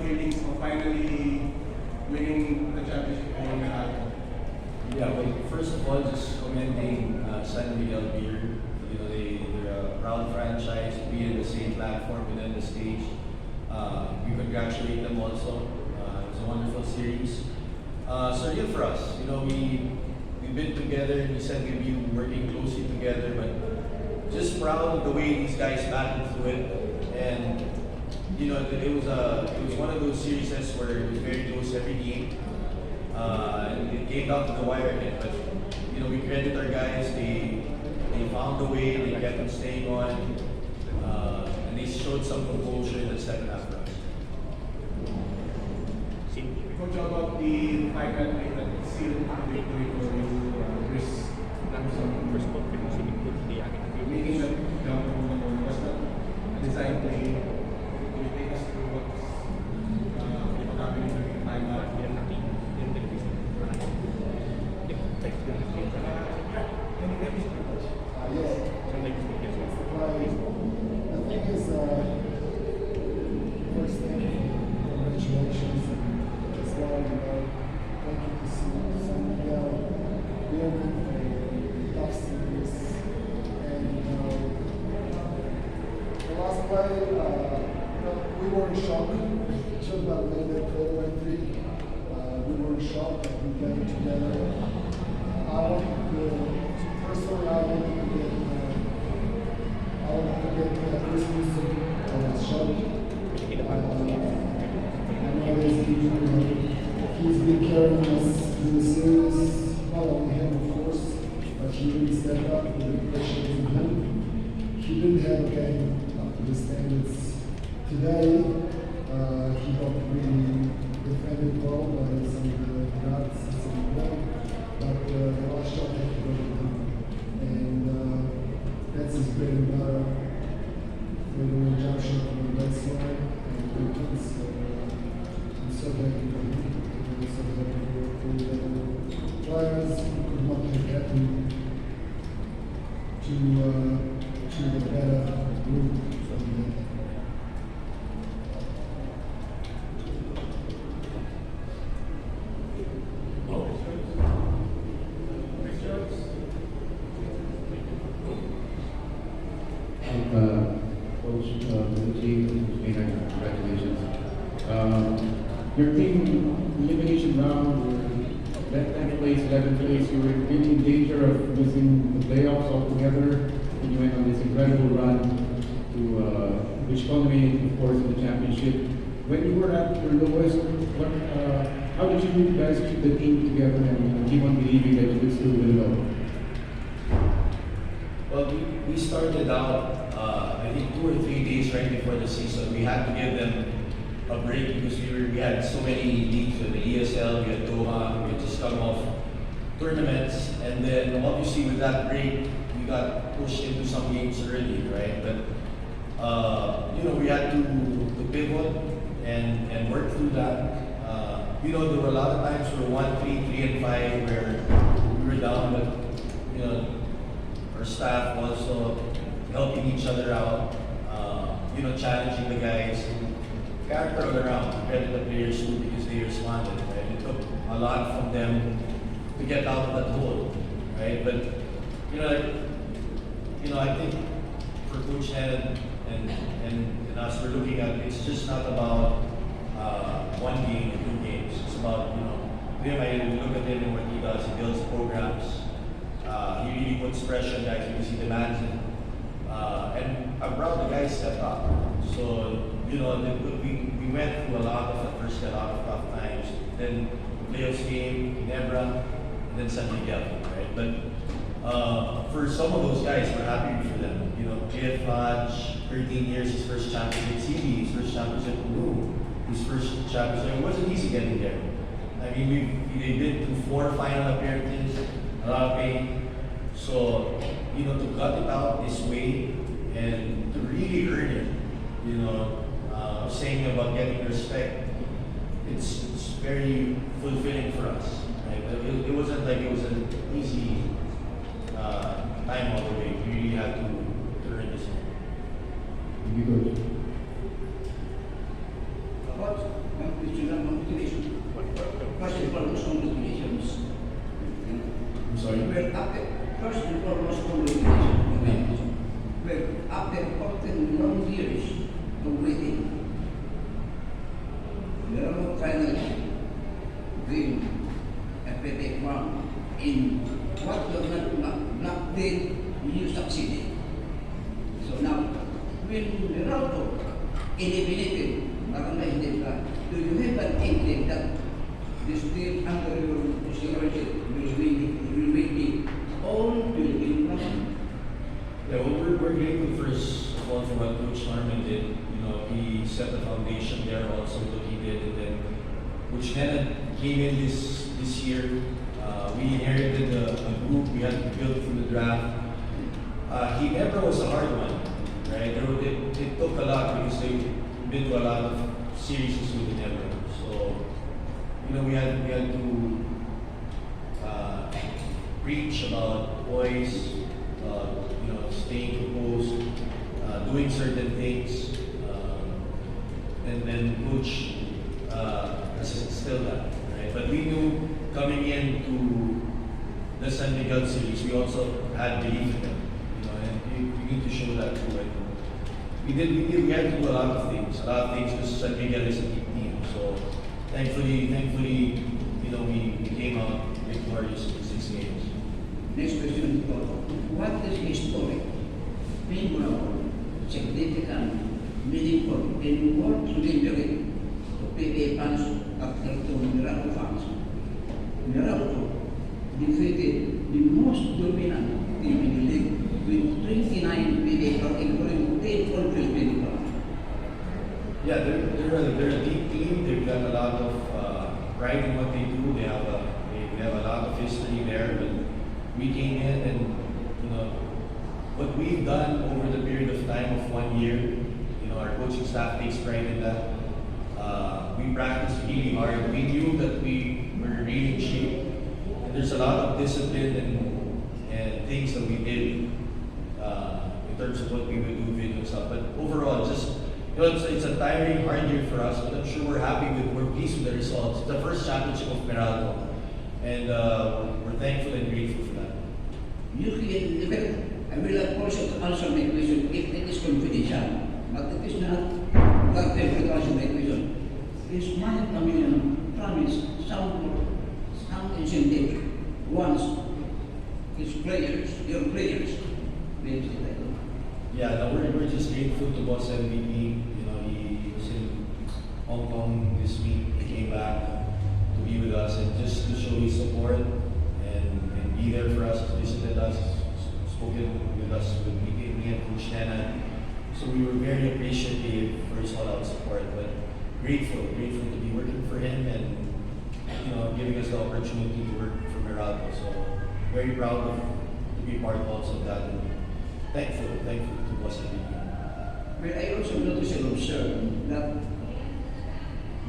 feelings of finally winning the championship in Meralco? Yeah, well, first of all, just commending San Miguel Beer. You know, they're a proud franchise to be in the same platform within the stage. We congratulate them also. It was a wonderful series. Surreal for us. You know, we've been together. We said we'd be working closely together, but just proud of the way these guys battled through it. And you know, it was one of those series where it was very close every game. And it came down to the wire again, but you know, we credit our guys. They found a way. They kept on staying on, and they showed some composure in the second half for us. Coach, about the final play that sealed the victory for you, Chris Lamson, making that jump from the goal, was that a design play? Can you take us through what's happening during the timeout? The thing is, first thing, congratulations as well. Thank you to see San Miguel building a tough series. And the last play, we were in shock. Should have made it 12-3. We were in shock that we came together. Personally, I wanted to get Christmas on his show. I know he's been carrying us through the series, not only him, of course, but he really stepped up with the pressure in him. He didn't have a game up to the standards today. He got really defended well by some of the guards and some of them. But the last shot had to go to him. And that's his bread and butter. We're doing a jump shot from the baseline and quickens. I'm so happy for him. I'm so happy for the players who could not have gotten to the better group from the Coach Luigi, Nenad, congratulations. Your team elimination round, that 10th place, 11th place, you were really in danger of missing the playoffs altogether, and you went on this incredible run to which culminated, of course, in the championship. When you were at your lowest, how did you guys keep the team together and keep on believing that you could still win it all? Well, we started out, I think 2 or 3 days right before the season. We had to give them a break because we had so many leagues with the ESL, we had Doha, we had just come off tournaments, and then obviously with that break, we got pushed into some games early, right? But you know, we had to pivot and work through that. You know, there were a lot of times where 1, 3, 3, and 5 where we were down, but you know, our staff also helping each other out, you know, challenging the guys, character all around, credit the players too because they responded, right? It took a lot from them to get out of that hole, right? But you know, I think for Coach Nenad and us, we're looking at it's just not about 1 game or 2 games. It's about, you know, we look at him and what he does. He builds programs. He really puts pressure on guys because he demands it. And I'm proud the guys stepped up. So, you know, we went through a lot of tough times. Then the playoffs game, Ginebra, and then San Miguel, right? But for some of those guys, we're happy for them. You know, Cliff Lodge, 13 years, his first championship. CB, his first championship. Peru, his first championship. It wasn't easy getting there. I mean, they've been to 4 final appearances, a lot of pain. So, you know, to gut it out this way and to really earn it, you know, saying about getting respect, it's very fulfilling for us. Right? It wasn't like it was an easy time all the way. We really had to earn this. You good? About Well, after, first and foremost, congratulations. Well, after 14 long years of waiting, Meralco finally win a PT crown in what the back then you succeeded. So now, when Meralco eliminated Barangay Hindenburg, do you have an inkling that this team under your stewardship will win all Philippine crown? Yeah, well, we're grateful first of all for what Coach Norman did. You know, he set the foundation there also what he did, and then Coach Nenad came in this year. We inherited a group we had to build through the draft. He never was a hard one, right? It took a lot because they've been to a lot of series with the Never. So, you know, we had to preach about poise, you know, staying composed, doing certain things, and then Coach has instilled that, right? But we knew coming into the San Miguel series, we also had belief in them, you know, and you need to show that too. And we had to do a lot of things because San Miguel is a big team. So thankfully, you know, we came out victorious in 6 games. Next question, what is historic, memorable, significant, meaningful, and worth remembering to PBA fans and to Meralco fans? Meralco defeated the most dominant team in the league with 29 PBA crowd, including 10 all Filipino crowd. Yeah, they're a deep team. They've got a lot of pride in what they do. They have a lot of history there. But we came in and, you know, what we've done over the period of time of 1 year, you know, our coaching staff takes pride in that. We practiced really hard. We knew that we were really in shape. And there's a lot of discipline and things that we did in terms of what we would do, video and stuff. But overall, just, you know, it's a tiring, hard year for us, but I'm sure we're pleased with the results. It's the first championship of Meralco, and we're thankful and grateful for that. I will of course answer my question if it is confidential, but it is not that I will answer my question. Is my communion promise some incentive once his players, your players, wins the title? Yeah, no, we're just grateful to Boss MVP. You know, he was in Hong Kong this week. He came back to be with us and just to show his support and be there for us, visited us, spoken with us, with me and Coach Nenad. So we were very appreciative for his all-out support, but grateful to be working for him and, you know, giving us the opportunity to work for Meralco. So very proud to be part also of that. And thankful to Boss MVP. But I also noticed and observed that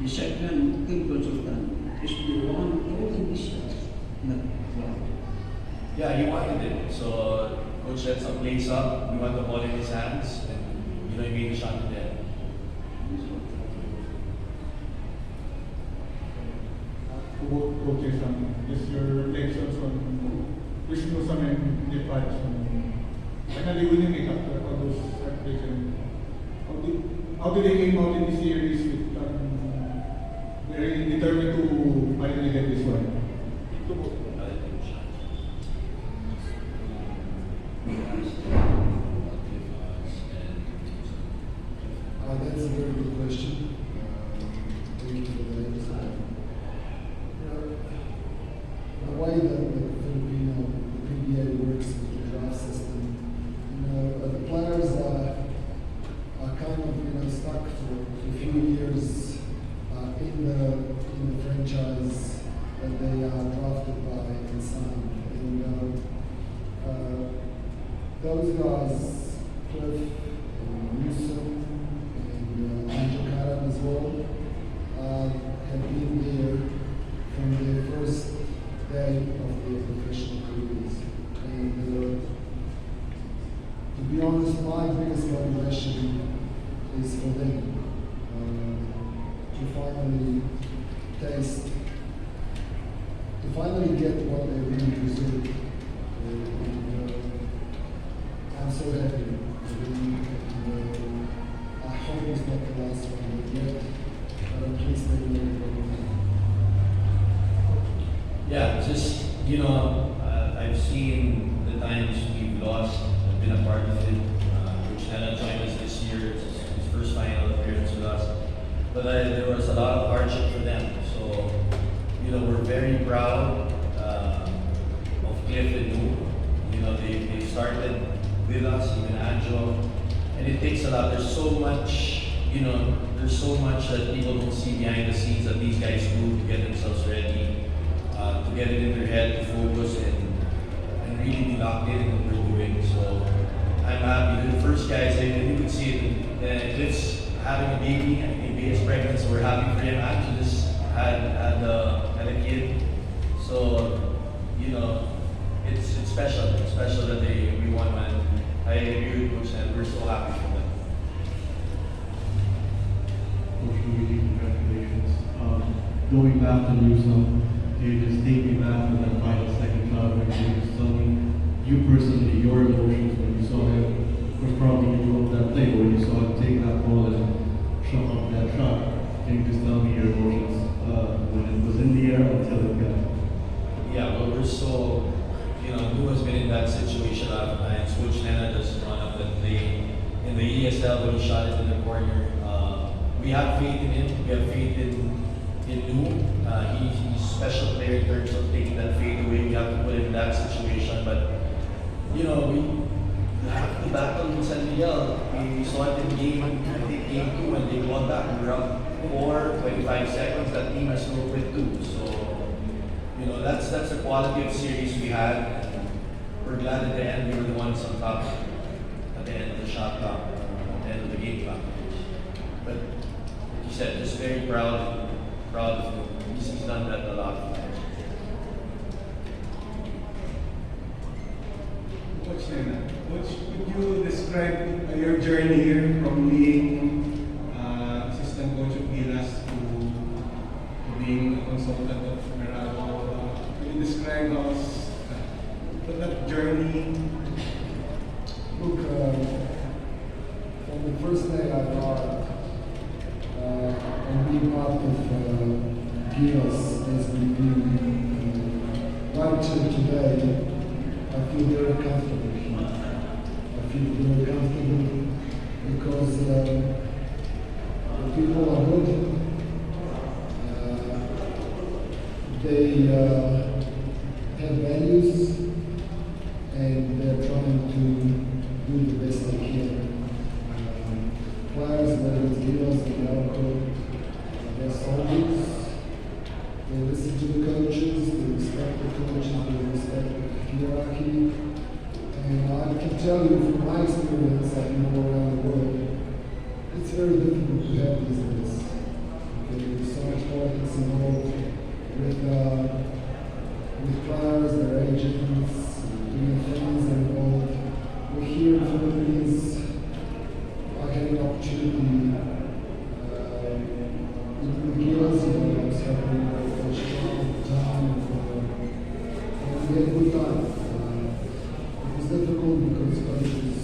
the second team consultant is the one holding this task, not one. Yeah, he wanted it. So Coach set some plays up. We want the ball in his hands, and, you know, he made a shot to them. Coaches, just your reflections on which mo sa men departs finally winning it after all those applications. How did they came out in this series with very determined to finally get this one? That's a very good question. Thank you for that. The way that the Filipino PBA works with the draft system, the players are kind of stuck for a few years in the franchise that they are drafted by and signed. And those guys, Cliff and Newsom and Angel Karam as well, have been there from the first day of their professional careers. And to be honest, my biggest motivation is for them to finally taste, to finally get what they really deserve. times we've lost, I've been a part of it. Coach Nenad joined us this year, it's his first final appearance with us. But there was a lot of hardship for them. So, we're very proud of Cliff and Lou. They started with us, even Anjo. And it takes a lot. There's so much, that people don't see behind the scenes that these guys do to get themselves ready, to get it in their head, to focus and really be locked in what we're doing. So I'm happy. They're the first guys, and you could see it. Cliff's having a baby, I think he is pregnant, so we're happy for him. Anjo just had a kid. So, it's special. It's special that we won, man. I agree with Coach and we're so happy for them. Coach Luigi, congratulations. Going back to Newsom, can you just take me back to that final second club when you just tell me, you personally, your emotions when you saw him, was probably you wrote that play, when you saw him take that ball and shove up that shot. Can you just tell me your emotions when it was in the air until it got? Yeah, well, we're so, Lou has been in that situation a lot of times. Coach Nenad does one of the play in the ESL when he shot it in the corner. We have faith in him. We have faith in Lou. He's a special player in terms of taking that fade away. We have to put him in that situation. But, we have to battle with San Miguel. We saw it in game 2 when they won back. We were up 25 seconds. That team has no quit too. So, that's the quality of series we had. We're glad at the end we were the ones on top at the end of the shot clock, at the end of the game clock. But like you said, just very proud of him. He's done that a lot of times. Coach Nenad, could you describe your journey here from being assistant coach of Gilas to being a consultant of Meralco? Can you describe us that journey? Look, from the first day I thought, and being part of Gilas as we do right till today, I feel very comfortable here. I feel very comfortable because the people are good. They have values and they're trying to do the best they can. Players, whether it's Gilas, Meralco, they're soldiers. They listen to the coaches, they respect the coaches, they respect the hierarchy. And I can tell you from my experience, I know around the world, it's very difficult to have business. There's so much politics involved with players, their agents, doing things involved. We're here in the Philippines. I had an opportunity in Gilas, I was having a strong time and we had a good time. It was difficult because coaches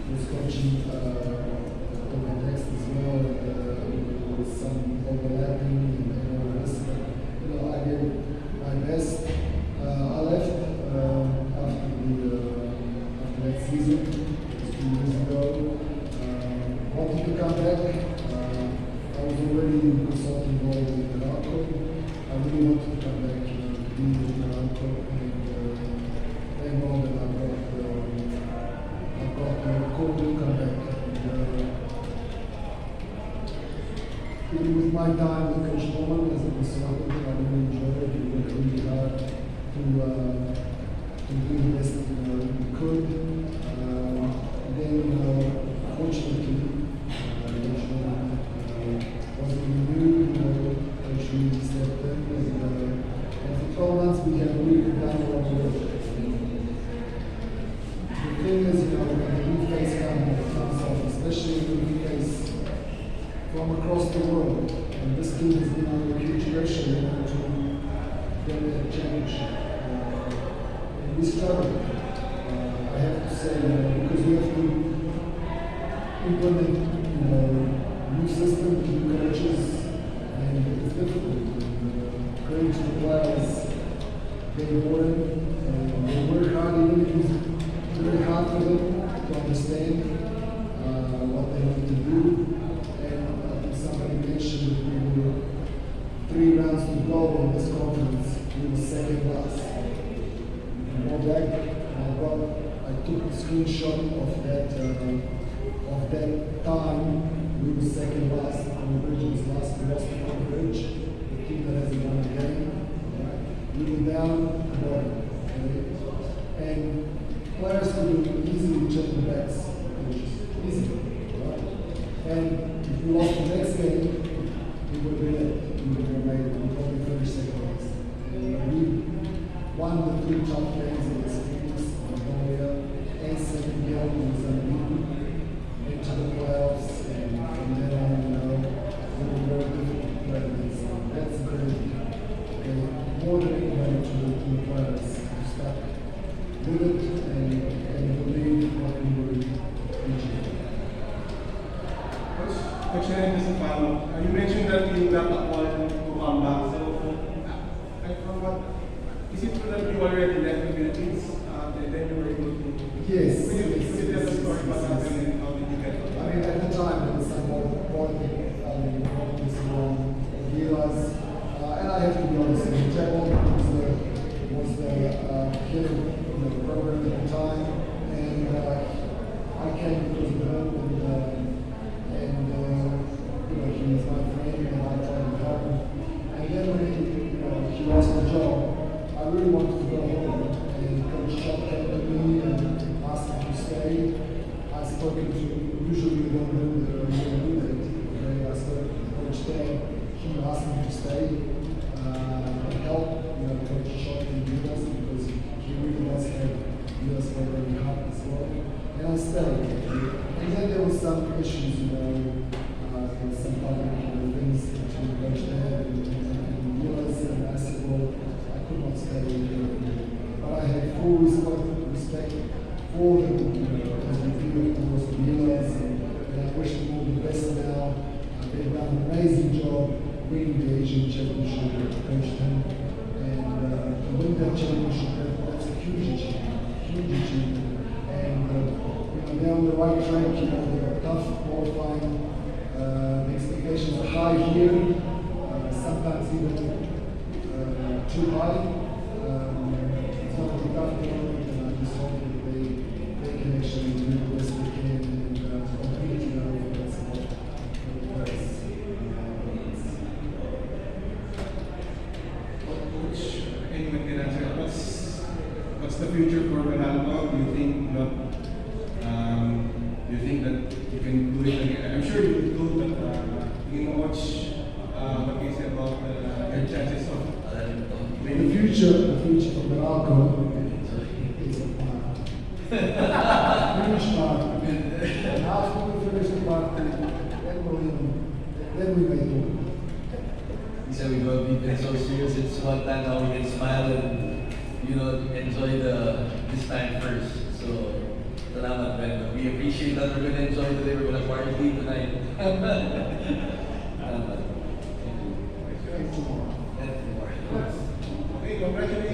was coaching over next as well, and there was some overlapping and all this. I did my best. I left after that season, just 2 years ago. Wanted to come back. I was already in consulting role with Meralco. I really wanted to come back to be with Meralco, and they know that I've got the call to come back. Even with my time with Coach Norman as a consultant, I really enjoyed it. We worked really hard to do the best we could. Then, fortunately, wasn't renewed, Coach Luigi stepped in, and for 12 months we have really done a lot of work. The thing is, when the new face comes off, especially when we face from across the world, and this team has been under huge pressure to get a championship. And we struggled, I have to say, because we have to implement new system, new coaches, and it's difficult. Credit to the players, they work hard even if took a screenshot of that time. We were second last on the bridge. It was last we lost on the bridge. The team that hasn't won a game. Right? We were down the bottom. Okay? And players could easily check the backs. Easily. Right? And if we lost the next game, we would have been it. We would have made it. We probably finished second last. And we won the 3 tough games against Phoenix, Mongolia, and second game was unbeaten into the playoffs, and from then on, we were very difficult to play against. That's very, okay, more than anybody to the players to start with it and believe what we were reaching. Coach Nenad, just a follow. You mentioned that you got a call to come back. So, from what, is it true that you already left the Philippines? And then you were able to. Yes. Could you tell the story what happened and how did you get it? I mean, at the time, there was some more politics around Gilas, and I have to be honest, Trillo was the head of the program at the time, and I came because of him, and he was my friend, and I tried to help him. And then when he lost the job, I really wanted to go home, and Coach Shop came to me and asked me to stay. I spoken to, usually we don't do that, okay? I spoke to Coach Dan, he asked me to stay, and help, Coach Shop in the US, because he really does have US very hard as well. And I stayed. And then there was some issues, some public things between Coach Dan and the US, and I said, well, I could not stay. But I had full respect for them, as we feel towards the US, and I wish them all the best now. They've done an amazing job winning the Asian Championship with Coach Dan. And to win that championship, that's a huge achievement, And they're on the right track, they're tough, qualifying. The expectations are high here, sometimes even too high. It's going to be tough for them, and I just hope that they can actually do the best they can and compete for that spot. Coach, anyone can answer. What's the future for Meralco? Do you think that you can do it again? I'm sure you will do, but you know what you said about your chances of The future for Meralco is a park. Finish park. And after we finish the park, then we may do. He said we've been so serious in small time now we can smile and enjoy this time first. So salamat, Ben. We appreciate that we're gonna enjoy today. We're gonna party tonight. Salamat. Thank you. Okay, congratulations.